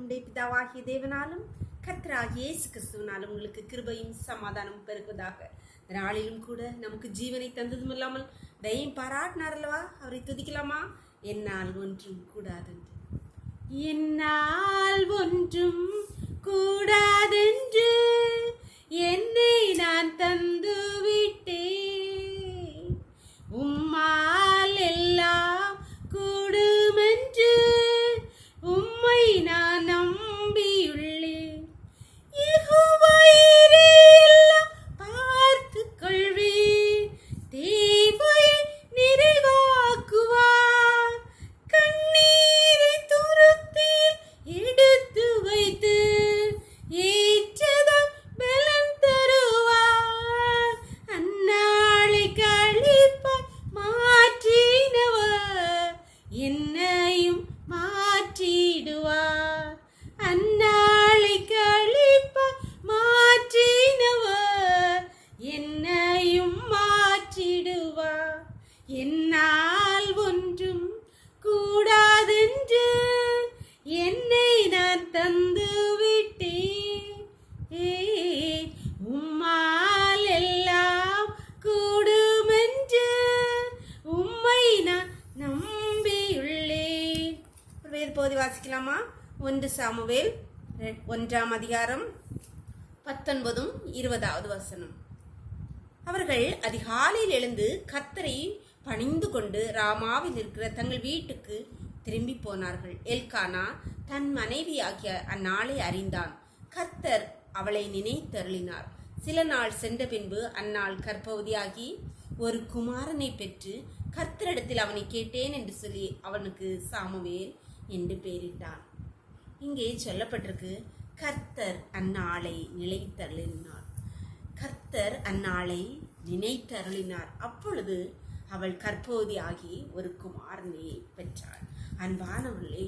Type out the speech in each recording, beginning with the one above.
நம்முடைய பிதாவாகிய தேவனாலும் கர்த்தராகிய இயேசு கிறிஸ்துவினாலும் உங்களுக்கு கிருபையும் சமாதானம் பெருகுவதாக. நாளிலும் கூட நமக்கு ஜீவனை தந்ததும் இல்லாமல் தயம் பாராட்டினார் அல்லவா? அவரை துதிக்கலாமா? என்னால் ஒன்றும் கூடாதென்று, என்னால் ஒன்றும் கூடாதென்று என்னை நான் தந்து விட்டேன், உம்மால் எல்லாம் கூடுமென்று உம்மை நான் நம்பியுள்ளேன். யெகோவாயிரே எல்லாம் பார்த்துக் கொள்வீர், தேவையை நிறைவாக்குவார். கண்ணீரை துருத்தியில் எடுத்து வைத்து ஏற்றதால் பலன் தருவார். அந்நாளை கழிப்பாய் மாற்றினவர் என்னையும் மாற்றிடுவார். அந்நாளை கழிப்பாய் மாற்றினவர் என்னையும் மாற்றிடுவார். என்னால் ஒன்றும் கூடாதென்று என்னை நான் தந்து விட்டேன், உம்மால் எல்லாம் கூடுமென்று உம்மை நான் நம்பியுள்ளேன். வேறு போதி வாசிக்கலாமா? 1 சாமுவேல் 1 அதிகாரம் 19 20 வசனம். அவர்கள் அதிகாலையில் எழுந்து கர்த்தரை பணிந்து கொண்டு ராமாவில் இருக்கிற தங்கள் வீட்டுக்கு திரும்பி போனார்கள். எல்கானா தன் மனைவியாகிய அந்நாளை அறிந்தான். கர்த்தர் அவளை நினைத்தருளினார். சில நாள் சென்ற பின்பு அந்நாள் கர்ப்பவதியாகி ஒரு குமாரனை பெற்று கர்த்தரிடத்தில் அவனை கேட்டேன் என்று சொல்லி அவனுக்கு சாமுவேல் என்று பெயரிட்டான். இங்கே சொல்லப்பட்டிருக்கு, கர்த்தர் அந்நாளை நினைத்தருளினார். கர்த்தர் அந்நாளை நினைத்தருளினார். அப்பொழுது அவள் கர்ப்பவதி ஆகி ஒரு குமாரனை பெற்றாள். அன்பானவர்களே,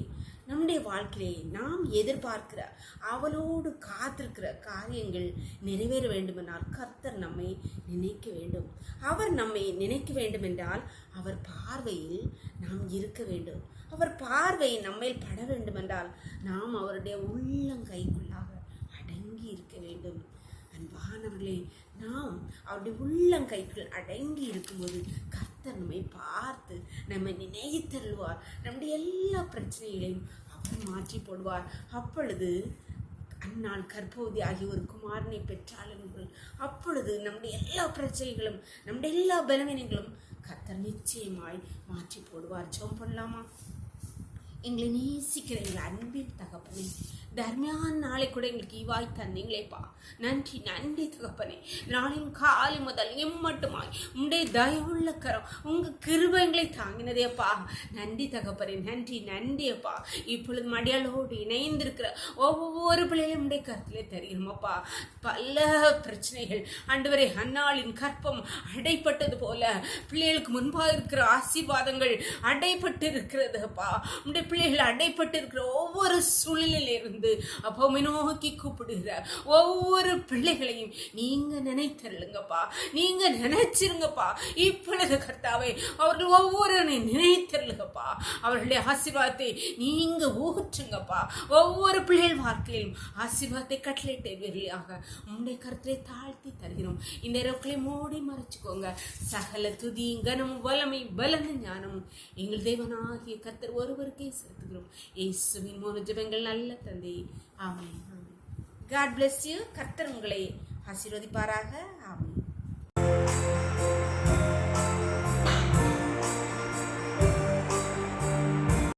நம்முடைய வாழ்க்கையிலே நாம் எதிர்பார்க்கிற அவளோடு காத்திருக்கிற காரியங்கள் நிறைவேற வேண்டுமென்றால் கர்த்தர் நம்மை நினைக்க வேண்டும். அவர் நம்மை நினைக்க வேண்டும் என்றால் அவர் பார்வையில் நாம் இருக்க வேண்டும். அவர் பார்வை நம்மேல் பட வேண்டுமென்றால் நாம் அவருடைய உள்ளங்கைக்குள்ளாக அடங்கி இருக்க வேண்டும். அன்பானவர்களே, நாம் அவருடைய உள்ளங்கைக்குள் அடங்கி இருக்கும்போது கர்த்தர் நம்மை பார்த்து நம்மை நினைத்தருள்வார். நம்முடைய எல்லா பிரச்சனைகளையும் அவர் மாற்றி போடுவார். அப்பொழுது அந்நாள் கர்ப்பவதி ஆகிய ஒரு குமாரனை பெற்றாள் என்று அப்பொழுது நம்முடைய எல்லா பிரச்சனைகளும் நம்முடைய எல்லா பலவீனங்களும் கர்த்தர் நிச்சயமாய் மாற்றி போடுவார். ஜெபம் பண்ணலாமா? எங்களை நேசிக்கிற எங்கள் அன்பின் தகப்பனே, தர்மியான நாளை கூட எங்களுக்கு ஈவாய் தந்தீங்களேப்பா. நன்றி நன்றி தகப்பனே. நாளின் காலை முதல் இம்மட்டுமாய் உங்களுடைய தயவுள்ள கரம் உங்கள் கிருபை எங்களை தாங்கினதேப்பா. நன்றி தகப்பனே, நன்றி நன்றியப்பா. இப்பொழுது மடியாளோடு இணைந்திருக்கிற ஒவ்வொரு பிள்ளைகளும் உடைய கருத்திலே தெரியுமாப்பா. பல பிரச்சனைகள் ஆண்டவரே, அந்நாளின் கற்பம் அடைப்பட்டது போல பிள்ளைகளுக்கு முன்பாக இருக்கிற ஆசீர்வாதங்கள் அடைப்பட்டு இருக்கிறதுப்பா. உடைய பிள்ளைகள் அடைப்பட்டு இருக்கிற ஒவ்வொரு சூழலில் இருந்து அப்போமை நோக்கி கூப்பிடுகிற ஒவ்வொரு பிள்ளைகளையும் நீங்க நினைத்தருளுங்கப்பா. நீங்க நினைச்சிருங்கப்பா. இப்பொழுது கர்த்தாவே, அவர்கள் ஒவ்வொரு நினைத்தருளுங்கப்பா. அவர்களுடைய ஆசீர்வாதத்தை நீங்க ஊற்றுங்கப்பா. ஒவ்வொரு பிள்ளைகள் வாழ்க்கையிலும் ஆசீர்வாதத்தை கட்டளையிட்ட வெறியாக உங்களுடைய கருத்தை தாழ்த்தி தருகிறோம். இந்த இரவுகளை மூடி மறைச்சுக்கோங்க. சகல துதி கனம் வல்லமை பலன ஞானம் எங்கள் தேவனாகிய கர்த்தர் ஒருவருக்கே செலுத்துகிறோம். இயேசுவின் மூலம் ஜெபங்கள் நல்ல தந்தை. ஆமென். God bless you. கர்த்தர் உங்களை ஆசீர்வதிப்பாராக. ஆமென்.